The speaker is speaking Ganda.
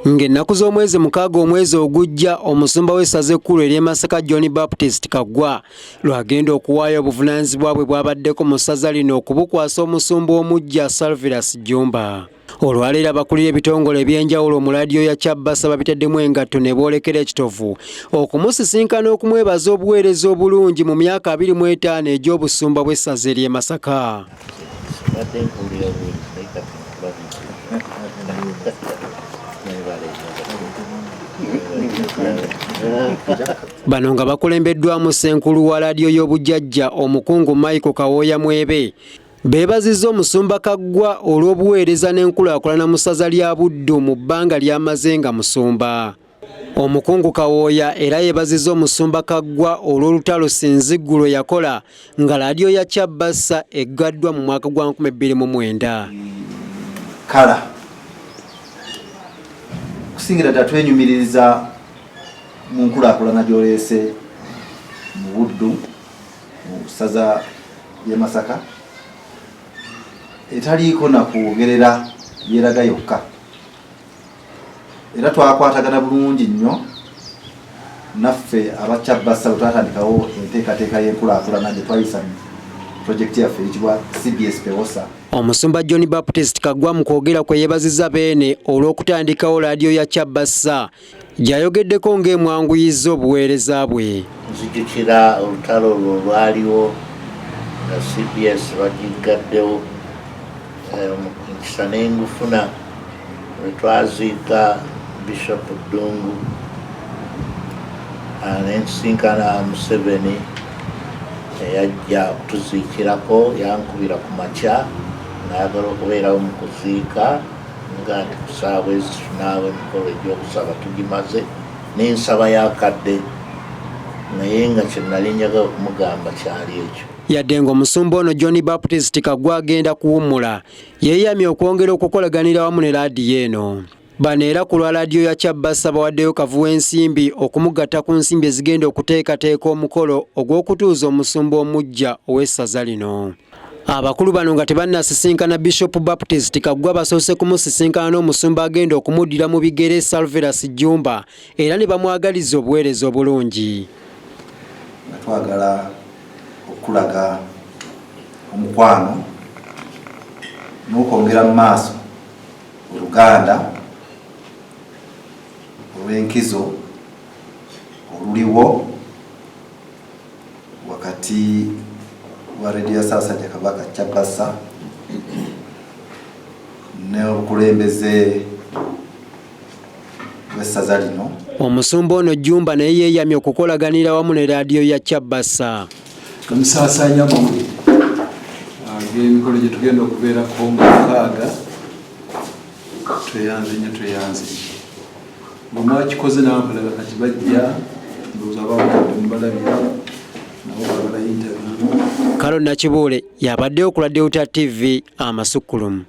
Ng'ennaku z'omwezi mukaaga omwezi ogujja, omusumba w'essaza ekkulu ery'e Masaka John Baptist Kaggwa lwagenda okuwaayo obuvunaanyizibwa bwe bwabaddeko mu ssaza lino okubukwasa omusumba omuggya Salvius Jumba. Olwaleero abakulira ebitongole ebyenjawulo mu Ladiiyo ya Kyabbasa babiteddemu engatto ne boolekera ekitovu okumusisinkana okumwebaza obuweereza obulungi mu myaka 25 egy'obusumba bw'essaza ery'e Masaka. Bano nga bakulembeddwamu Ssenkulu wa Ladiiyo y'obujjajja Omukungu Michael Kawooya Mwebe beebazizza omusumba Kaggwa olw'obuweereza n'enkulaakulana mu ssaza lya Buddu mu bbanga ly'amaze nga musumba. Omukungu Kawooya era yeebazizza omusumba Kaggwa olw'olutalo sinziggulo yakola nga Ladiiyo ya Kyabbasa eggaddwa mu mwaka gwa 2009. Kala kusingira ddala twenyumiririza mu nkulaakulana gy'oleese mu Buddu mu ssaza y'e Masaka etaliiko na kwogerera yeeraga yokka, era twakwatagana bulungi nnyo naffe aba Kyabbasa bwe twatandikawo enteekateeka y'enkulaakulana gye twayisa pulojekiti yaffe eyitibwa CBS Pewosa. Omusumba John Baptist Kaggwa mu kwogera kwe yeebazizza beene olw'okutandikawo Ladiiyo ya Kyabbasa gy'ayogeddeko ng'emwanguyizza obuweereza bwe. Nzijukira olutalo olwo lwaliwo nga CBS bagiggaddewo omukisa n'engufuna lwe twaziika Bishop Ddungu n'ensinkana Museveni eyajja okutuziikirako yankubira ku makya n'ayagala okubeerawo mu kuziika nga nti ku ssaawa ezitu naawe emikolo egy'okusaba tugimaze n'ensaba yakadde naye nga kye nali njagala okumugamba kyali ekyo. Yadde ng'omusumba ono John Baptist Kaggwa agenda kuwummula yeeyamye okwongera okukolaganira wamu ne Ladiiyo eno. Bano era ku lwa Ladiiyo ya Kyabbasa bawaddeyo kavu w'ensimbi okumugatta ku nsimbi ezigenda okuteekateeka omukolo ogw'okutuuza omusumba omuggya ow'essaza lino. Abakulu bano nga tebannasisinkana Bishop Baptist Kaggwa basoose kumusisinkana n'omusumba agenda okumuddira mu bigere Salvius Jumba era ne bamwagaliza obuweereza obulungi. Twagala okulaga omukwano n'okwongera mu maaso oluganda olw'enkizo oluliwo wakati wa Ladiiyo ya Ssaabasajja Kabaka Kyabbasa n'obukulembeze bw'essaza lino. Omusumba ono Jumba naye yeeyamye okukolaganira wamu ne Ladiiyo ya Kyabbasa. Kamusaasaanya mawulire ng'emikolo gye tugenda okubeerako mu mukaaga tweyanze nnyo tweyanze bwe mwakikoze n'abalala kati bajja ndowooza abawulidde mubalabira nabo babala interview. Kalo Nakibuule y'abaddeyo ku Ladiiyo TV amasukkulumu.